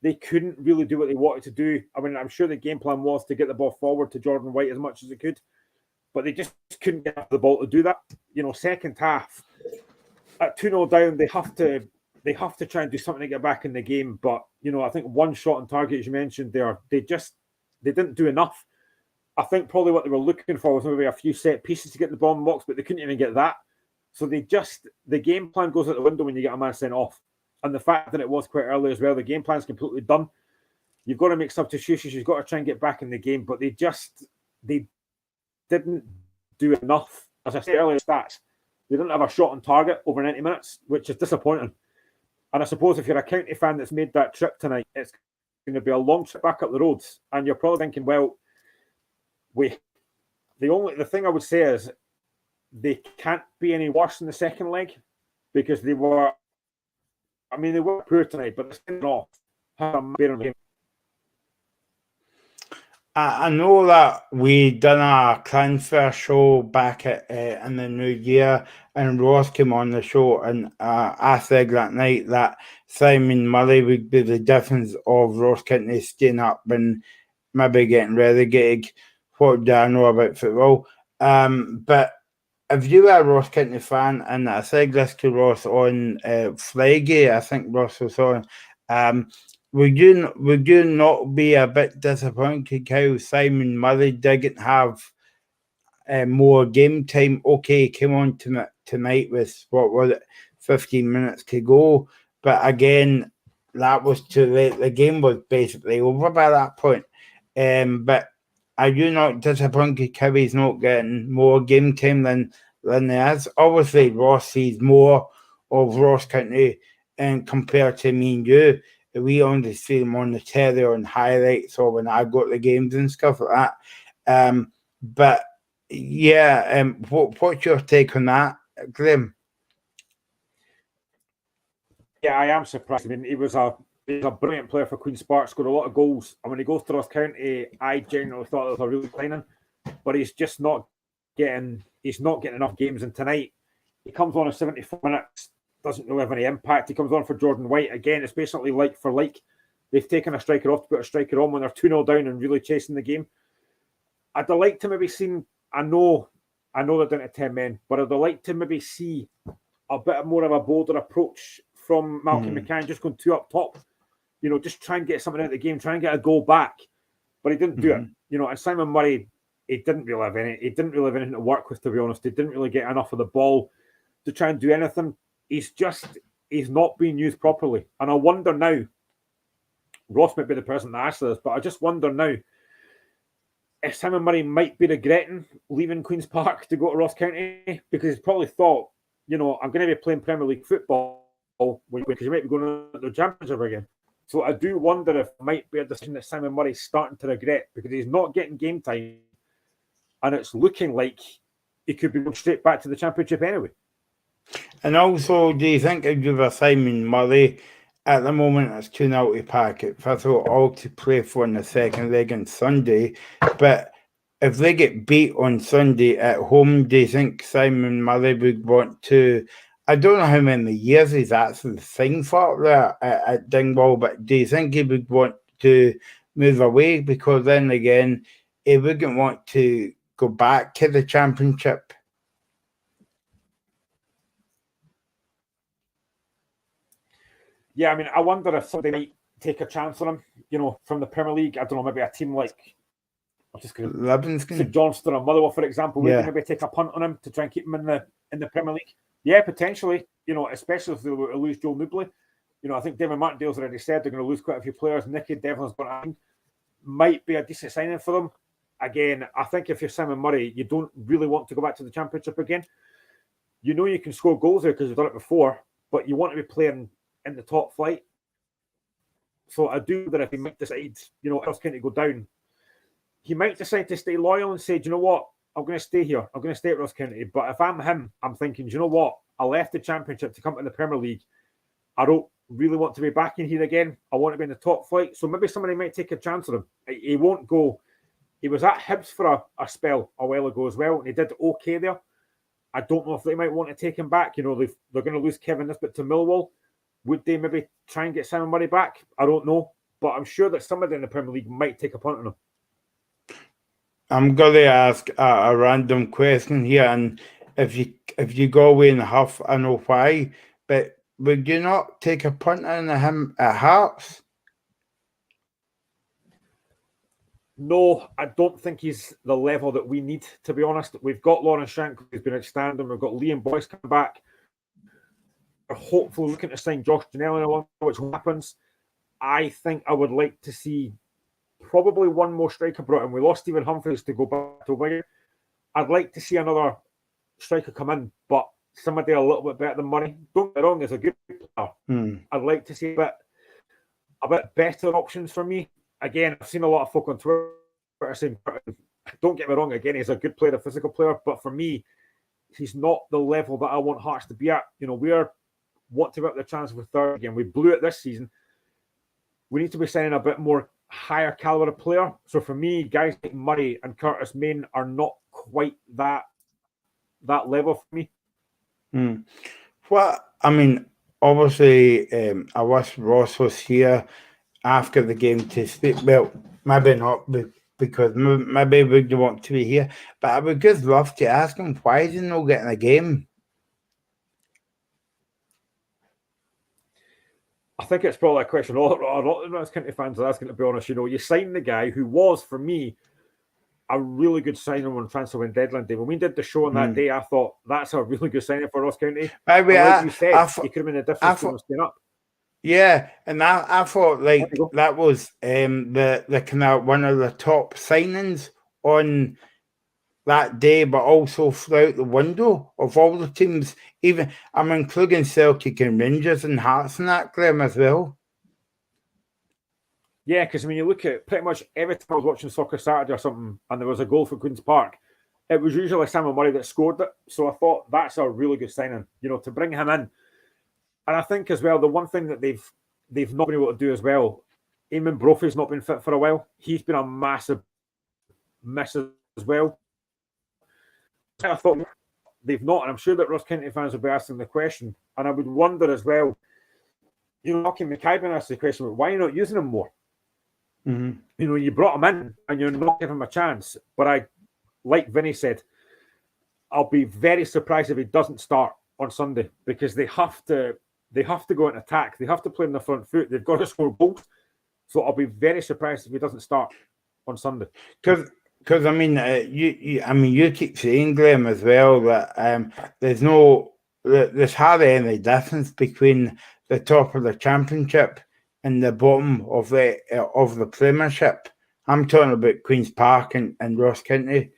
They couldn't really do what they wanted to do. I'm sure the game plan was to get the ball forward to Jordan White as much as they could, but they just couldn't get the ball to do that. Second half, at 2-0 down, they have to try and do something to get back in the game. But, I think one shot on target, as you mentioned there, they didn't do enough. I think probably what they were looking for was maybe a few set pieces to get the ball in the box, but they couldn't even get that. So the game plan goes out the window when you get a man sent off. And the fact that it was quite early as well, the game plan's completely done. You've got to make substitutions. You've got to try and get back in the game. But they didn't do enough. As I said earlier, stats, they didn't have a shot on target over 90 minutes, which is disappointing. And I suppose if you're a County fan that's made that trip tonight, it's going to be a long trip back up the roads. And you're probably thinking, well, the thing I would say is they can't be any worse in the second leg because they were I mean, they were poor tonight, but they're not. I know that we done a transfer show back in the new year, and Ross came on the show, and I said that night that Simon Murray would be the difference of Ross County staying up and maybe getting relegated. What do I know about football? But if you are a Ross County fan, and I said this to Ross on Friday, I think Ross was on, would you not be a bit disappointed how Simon Murray didn't have more game time? Okay, he came on tonight with, what was it, 15 minutes to go, but again, that was too late. The game was basically over by that point. But are you not disappointed how he's not getting more game time than he is? Obviously, Ross sees more of Ross County and compared to me and you. We only see him on the telly on highlights or when I go to the games and stuff like that. But yeah, what's your take on that, Graham? Yeah, I am surprised. I mean, he was a brilliant player for Queen's Park, scored a lot of goals. And when he goes to Ross County, I genuinely thought it was a really signing, but he's just not getting enough games. And tonight, he comes on in 74 minutes, doesn't really have any impact. He comes on for Jordan White. Again, it's basically like for like. They've taken a striker off to put a striker on when they're 2-0 down and really chasing the game. I'd like to maybe see, I know they're down to 10 men, but I'd like to maybe see a bit more of a bolder approach from Malcolm McCann, just going 2 up top. You know, just try and get something out of the game, try and get a goal back. But he didn't do it. You know, and Simon Murray, he didn't really have anything to work with, to be honest. He didn't really get enough of the ball to try and do anything. He's not being used properly. And I wonder now, Ross might be the person to answer this, but I just wonder now if Simon Murray might be regretting leaving Queen's Park to go to Ross County, because he's probably thought, you know, I'm going to be playing Premier League football because you might be going to the Championship again. So I do wonder if it might be a decision that Simon Murray's starting to regret, because he's not getting game time and it's looking like he could be going straight back to the Championship anyway. And also, do you think if you were Simon Murray, at the moment it's 2-0 to Partick, Thistle all to play for in the second leg on Sunday, but if they get beat on Sunday at home, do you think Simon Murray would want to, I don't know how many years he's actually signed for there at Dingwall, but do you think he would want to move away? Because then again, he wouldn't want to go back to the Championship. Yeah, I mean, I wonder if somebody might take a chance on him, you know, from the Premier League. I don't know, maybe a team like, I'm just going to St Johnstone or Motherwell, for example, maybe take a punt on him to try and keep him in the Premier League. Yeah, potentially, you know, especially if they were to lose Joel Newbley. You know, I think David Martindale's already said they're going to lose quite a few players. Nicky Devlin's going to might be a decent signing for them. Again, I think if you're Simon Murray, you don't really want to go back to the Championship again. You know you can score goals there because you've done it before, but you want to be playing in the top flight. So I do that if he might decide, you know, else can't go down. He might decide to stay loyal and say, do you know what? I'm going to stay here. I'm going to stay at Ross County. But if I'm him, I'm thinking, do you know what? I left the Championship to come to the Premier League. I don't really want to be back in here again. I want to be in the top flight. So maybe somebody might take a chance on him. He won't go. He was at Hibs for a spell a while ago as well, and he did okay there. I don't know if they might want to take him back. You know, they're going to lose Kevin Nisbet to Millwall. Would they maybe try and get Simon Murray back? I don't know. But I'm sure that somebody in the Premier League might take a punt on him. I'm going to ask a random question here, and if you go away in a huff, I know why, but would you not take a punt on him at Hearts? No, I don't think he's the level that we need, to be honest. We've got Lawrence Shank, who's been outstanding. We've got Liam Boyce coming back. We're hopefully looking to sign Josh Janelli along, which happens. I think I would like to see probably one more striker brought in. We lost Stephen Humphreys to go back to winger. I'd like to see another striker come in, but somebody a little bit better than Murray. Don't get me wrong, he's a good player. I'd like to see a bit better options for me. Again, I've seen a lot of folk on Twitter saying, don't get me wrong, again, he's a good player, a physical player, but for me, he's not the level that I want Hearts to be at. You know, we're want to get the chance for third again. We blew it this season. We need to be signing a bit more higher caliber of player. So for me, guys like Murray and Curtis Main are not quite that level for me. Well, I mean, obviously, I wish Ross was here after the game to speak. Well, maybe not because maybe we don't want to be here, but I would just love to ask him why is he not getting a game. I think it's probably a question a lot of Ross County fans are asking, to be honest. You know, you signed the guy who was, for me, a really good signing on transfer when deadline day. When we did the show on that day, I thought that's a really good signing for Ross County. Maybe like you said, he could have been a difference to staying up. Yeah, and I thought like that was the kind of one of the top signings on that day, but also throughout the window of all the teams. Even I'm including Celtic and Rangers and Hearts and that, Graham, as well. Yeah, because when you look at pretty much every time I was watching Soccer Saturday or something, and there was a goal for Queen's Park, it was usually Samuel Murray that scored it. So I thought that's a really good signing, you know, to bring him in. And I think as well, the one thing that they've not been able to do as well, Eamon Brophy's not been fit for a while. He's been a massive miss as well. I thought they've not, and I'm sure that Ross County fans will be asking the question. And I would wonder as well, you know, Marky Mackay been asked the question, why are you not using him more? You know, you brought him in and you're not giving him a chance. But like Vinny said, I'll be very surprised if he doesn't start on Sunday because they have to go and attack. They have to play on the front foot. They've got to score goals. So I'll be very surprised if he doesn't start on Sunday. Because I mean, you keep saying, Graham, as well that there's hardly any difference between the top of the championship and the bottom of the Premiership. I'm talking about Queen's Park and Ross County.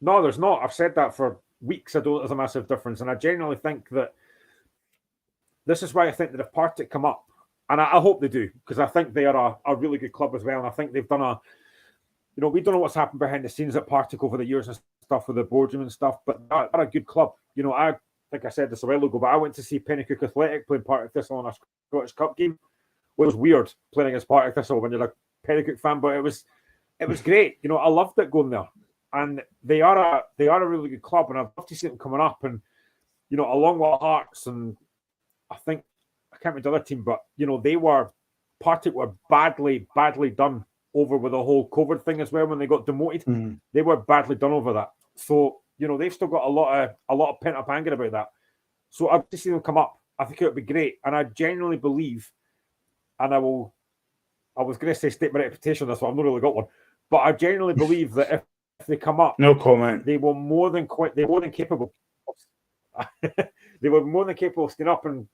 No, there's not. I've said that for weeks. I don't think there's a massive difference. And I genuinely think that this is why I think that if Partick come up, and I hope they do, because I think they are a really good club as well. And I think they've done we don't know what's happened behind the scenes at Partick over the years and stuff with the boardroom and stuff, but they're a good club. You know, I think I said this a while ago, but I went to see Pennycook Athletic playing Partick Thistle on a Scottish Cup game. It was weird playing against Partick Thistle when you're a Pennycook fan, but it was great. You know, I loved it going there. And they are a really good club, and I'd love to see them coming up. And you know, along with Hearts, and I can't remember the other team, but you know, Partick were badly done over with the whole COVID thing as well when they got demoted. They were badly done over that. So you know, they've still got a lot of pent up anger about that. So I'd to see them come up. I think it would be great, and I genuinely believe, and I was going to say state my reputation. That's why I've not really got one, but I genuinely believe that if they come up, no comment. They were more than capable. They were more than capable of staying up, and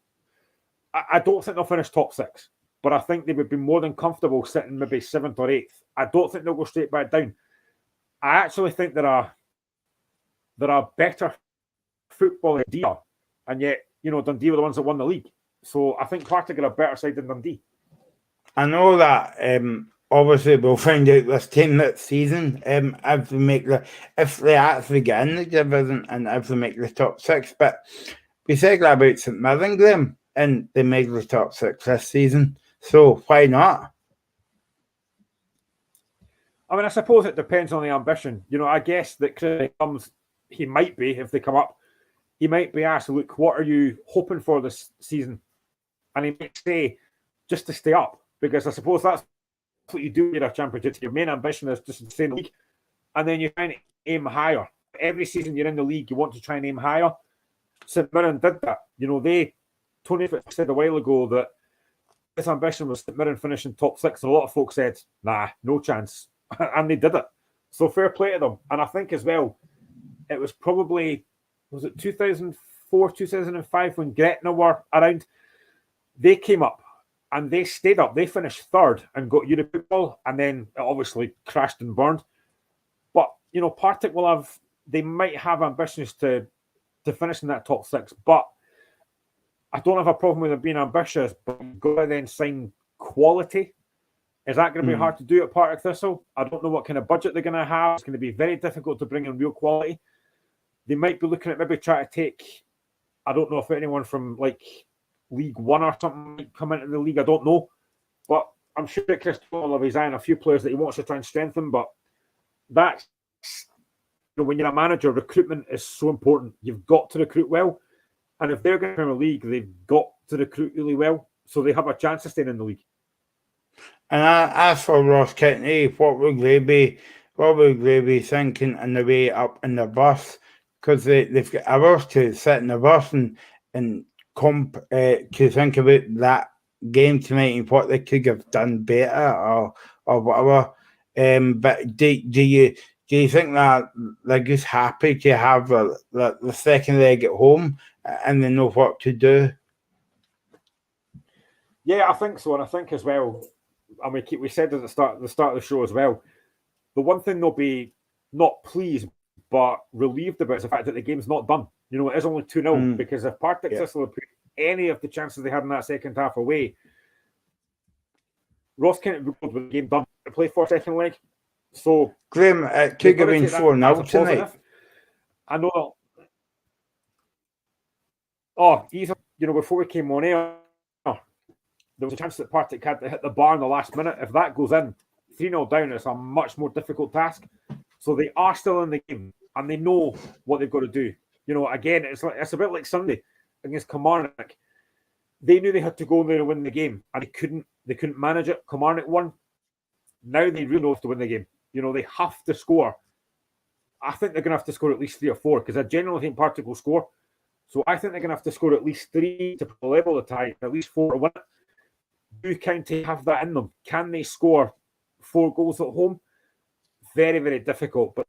I don't think they'll finish top 6, but I think they would be more than comfortable sitting maybe 7th or 8th. I don't think they'll go straight back down. I actually think there are better football idea, and yet you know Dundee were the ones that won the league. So I think Partick are a better side than Dundee. I know that. Obviously, we'll find out this time next season if they actually get in the division and if they make the top 6. But we said that about St Mirren, Graham, and they made the top 6 this season. So why not? I mean, I suppose it depends on the ambition. You know, I guess that Chris comes, he might be, if they come up, he might be asked, look, what are you hoping for this season? And he might say, just to stay up, because I suppose that's what you do in a championship. Your main ambition is just to stay in the league, and then you try and aim higher. Every season you're in the league, you want to try and aim higher. St Mirren did that. You know, Tony said a while ago that his ambition was St Mirren finishing top 6, and a lot of folks said, nah, no chance. And they did it. So fair play to them. And I think as well, it was 2004, 2005 when Gretna were around? They came up. And they stayed up. They finished 3rd and got Europe football, and then it obviously crashed and burned. But you know, Partick they might have ambitions to finish in that top 6. But I don't have a problem with them being ambitious. But you've got to then sign quality. Is that going to be hard to do at Partick Thistle? I don't know what kind of budget they're going to have. It's going to be very difficult to bring in real quality. They might be looking at maybe trying to take I don't know if anyone from like League One or something might come into the league. I don't know, but I'm sure that Chris will have his eye on a few players that he wants to try and strengthen. But that's, when you're a manager, recruitment is so important. You've got to recruit well, and if they're going to Premier League, they've got to recruit really well, so they have a chance of staying in the league. And as for Ross Kentney, what would they be thinking on the way up in the bus? Because they've got hours to sit in the bus and to think about that game tonight and what they could have done better or whatever. But do you think that they're just happy to have the second leg at home and they know what to do? Yeah, I think so, and I think as well. And we said at the start of the show as well, the one thing they'll be not pleased but relieved about is the fact that the game's not done. It is only 2-0 because if Partick Thistle had put any of the chances they had in that second half away, Ross Kent would go with the game done to play for second leg. So Graham, it could have been 4-0 tonight. I know. Oh, even before we came on air, there was a chance that Partick had to hit the bar in the last minute. If that goes in, 3-0 down, it's a much more difficult task. So they are still in the game, and they know what they've got to do. Again, it's a bit like Sunday against Kilmarnock. They knew they had to go there and win the game, and they couldn't manage it. Kilmarnock won. Now they really know to win the game. They have to score. I think they're going to have to score at least 3 or 4 because I genuinely think Partick will score. So I think they're going to have to score at least 3 to level the tie, at least 4 to win it. Do County have that in them? Can they score 4 goals at home? Very, very difficult, but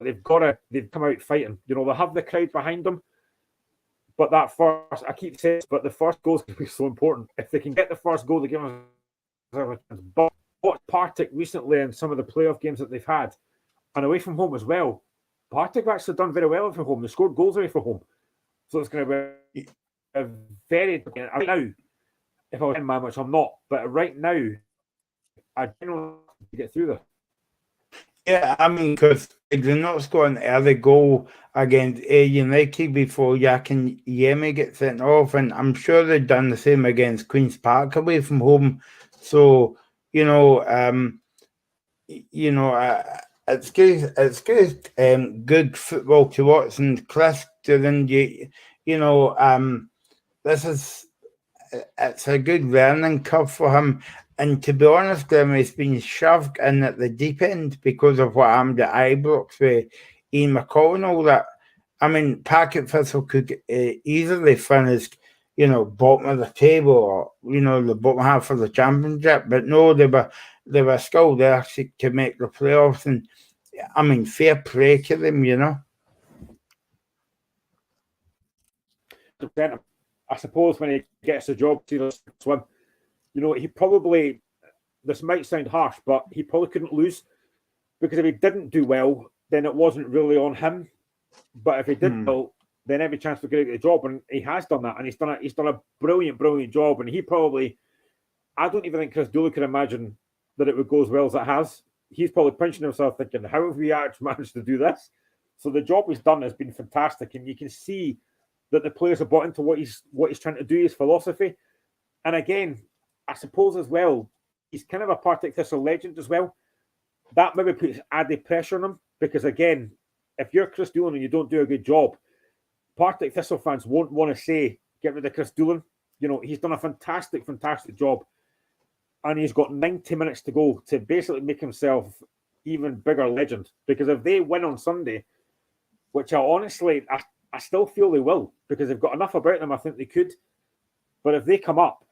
they've come out fighting. They'll have the crowd behind them, but the first goal is going to be so important. If they can get the first goal, they give them a chance. But what Partick recently in some of the playoff games that they've had, and away from home as well, Partick have actually done very well from home. They scored goals away from home. So it's going to be a very... Right now, if I was in man, which I'm not, but right now, I generally get through this. Yeah, I mean, because they're not scoring an early goal against United before Yak and Yemi get sent off, and I'm sure they've done the same against Queen's Park away from home. So, it's good, good football to watch, and Chris Dillon, it's a good learning curve for him. And to be honest, he's been shoved in at the deep end because of what happened at Ibrox with Ian McCall and all that. I mean, Partick Thistle could easily finish, bottom of the table or, the bottom half of the championship. But no, they were still there to make the playoffs. And, I mean, fair play to them, I suppose when he gets the job to swim, he probably, this might sound harsh, but he probably couldn't lose because if he didn't do well, then it wasn't really on him. But if he did well, then every chance to get the job, and he has done that, and he's done a brilliant, brilliant job. And he probably, I don't even think Chris Dooley could imagine that it would go as well as it has. He's probably pinching himself thinking, how have we actually managed to do this? So the job he's done has been fantastic, and you can see that the players have bought into what he's trying to do, his philosophy. And again, I suppose as well, he's kind of a Partick Thistle legend as well. That maybe puts added pressure on him because, again, if you're Chris Doolan and you don't do a good job, Partick Thistle fans won't want to say, get rid of Chris Doolan. He's done a fantastic, fantastic job. And he's got 90 minutes to go to basically make himself even bigger legend. Because if they win on Sunday, which I still feel they will, because they've got enough about them, I think they could. But if they come up,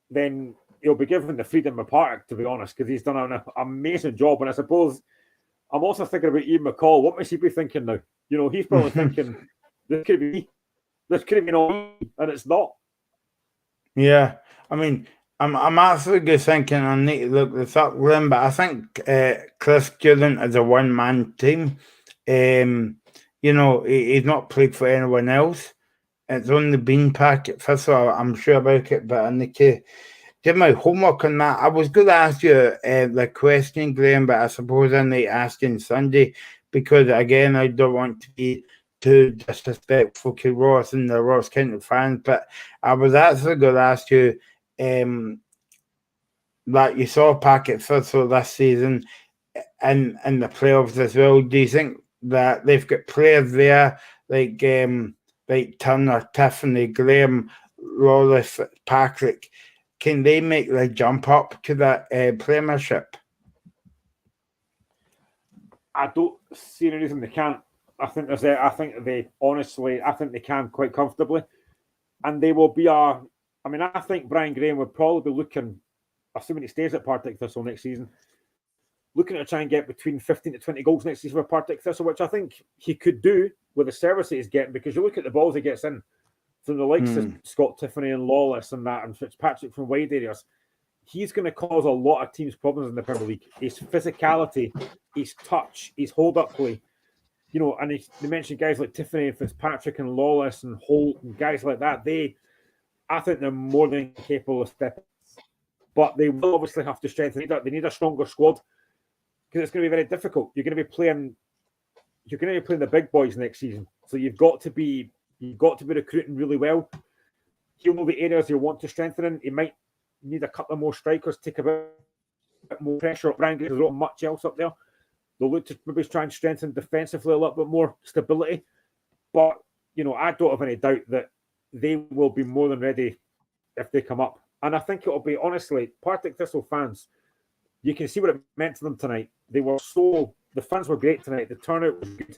then he'll be given the freedom of Partick, to be honest, because he's done an amazing job. And I suppose I'm also thinking about Ian McCall. What must he be thinking now? He's probably thinking, this could have been all me, and it's not. Yeah, I mean, I'm actually thinking I need to look this up, Glenn, but I think Chris Dillon is a one-man team. He's not played for anyone else. It's only been Partick Thistle, I'm sure about it, but I need to did my homework on that. I was going to ask you the question, Graham, but I suppose I need to ask you on Sunday because, again, I don't want to be too disrespectful to Ross and the Ross County fans, but I was actually going to ask you, that you saw Partick Thistle this season in the playoffs as well. Do you think that they've got players there like Turner, Tiffany, Graham, Lawless, Patrick? Can they make the jump up to that Premiership? I don't see any reason they can't. I think they can quite comfortably, and they will be I think Brian Graham would probably be looking, assuming he stays at Partick Thistle next season, looking to try and get between 15 to 20 goals next season for Partick Thistle, which I think he could do with the service that he's getting, because you look at the balls he gets in from the likes of Scott Tiffany and Lawless and that, and Fitzpatrick from wide areas. He's going to cause a lot of teams problems in the Premier League. His physicality, his touch, his hold-up play, and they mentioned guys like Tiffany and Fitzpatrick and Lawless and Holt and guys like that. I think they're more than capable of stepping, but they will obviously have to strengthen. They need a stronger squad, because it's going to be very difficult. You're going to be playing the big boys next season, so you've got to be recruiting really well. He'll know the areas he'll want to strengthen in. He might need a couple of more strikers, take a bit more pressure. Brian Graham's not much else up there. They'll look to maybe try and strengthen defensively a little bit more stability. But, I don't have any doubt that they will be more than ready if they come up. And I think it'll be, honestly, Partick Thistle fans, you can see what it meant to them tonight. The fans were great tonight. The turnout was good.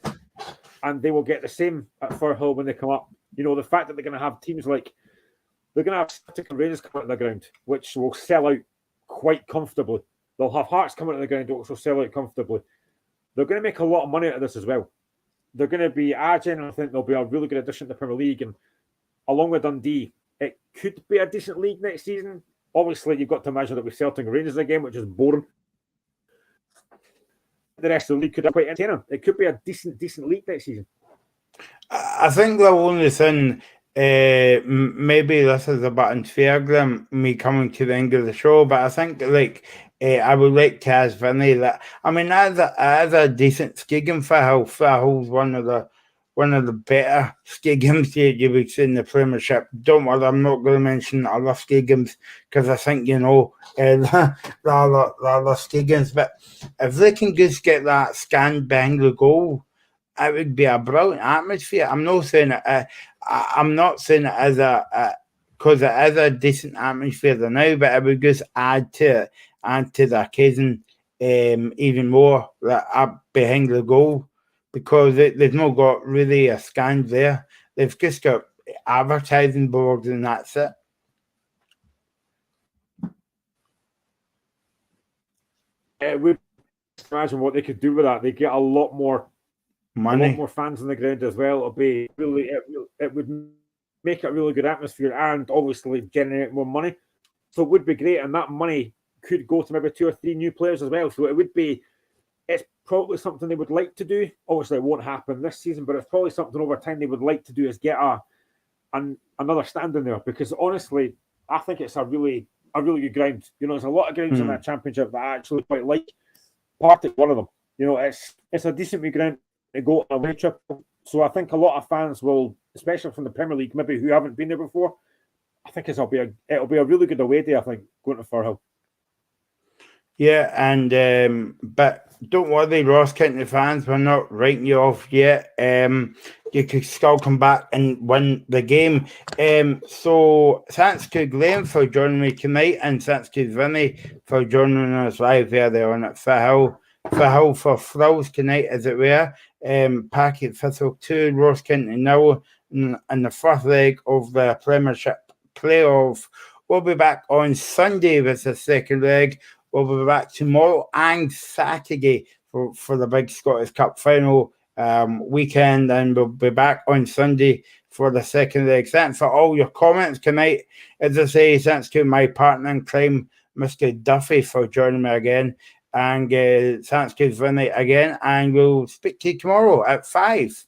And they will get the same at Firhill when they come up. The fact that they're going to have teams like, they're going to have Partick and Rangers come out of the ground, which will sell out quite comfortably. They'll have Hearts coming out of the ground, which will sell out comfortably. They're going to make a lot of money out of this as well. They're going to be, I generally think they'll be a really good addition to the Premier League. And along with Dundee, it could be a decent league next season. Obviously, you've got to imagine that with Celtic and Rangers again, which is boring. The rest of the league could be quite entertaining. It could be a decent league next season. I think the only thing, maybe this is a bit unfair, Graham, me coming to the end of the show, but I think I would like to ask Vinny that, as a decent skigging Firhill. Firhill's one of the better skiggins you would see in the Premiership. Don't worry, I'm not going to mention other skiggins, because I think the other skiggins, but if they can just get that stand behind the goal, it would be a brilliant atmosphere. I'm not saying it as because it is a decent atmosphere there now, but it would just add to the occasion even more, up behind the goal, because they've not got really a stand there. They've just got advertising boards and that's it. It would imagine what they could do with that. They get a lot more money, a lot more fans on the ground as well. It would make it a really good atmosphere and obviously generate more money. So it would be great, and that money could go to maybe 2 or 3 new players as well. So it's probably something they would like to do. Obviously, it won't happen this season, but it's probably something over time they would like to do, is get another stand in there. Because honestly, I think it's a really good ground. There's a lot of grounds in that championship that I actually quite like. Partick, one of them. It's a decent wee ground to go on a away trip. So I think a lot of fans will, especially from the Premier League, maybe who haven't been there before, I think it'll be a really good away day, I think, going to Firhill. Yeah, and but don't worry, Ross County fans, we're not writing you off yet. You could still come back and win the game. So thanks to Glenn for joining me tonight, and thanks to Vinny for joining us live there on at Firhill. Firhill for thrills tonight, as it were. Partick Thistle 2, Ross County 0, in the first leg of the Premiership playoff. We'll be back on Sunday with the second leg. We'll be back tomorrow and Saturday for the big Scottish Cup final weekend, and we'll be back on Sunday for the second leg. Thanks for all your comments tonight. As I say, thanks to my partner in crime, Mr. Duffy, for joining me again. And thanks to Vinny again. And we'll speak to you tomorrow at 5.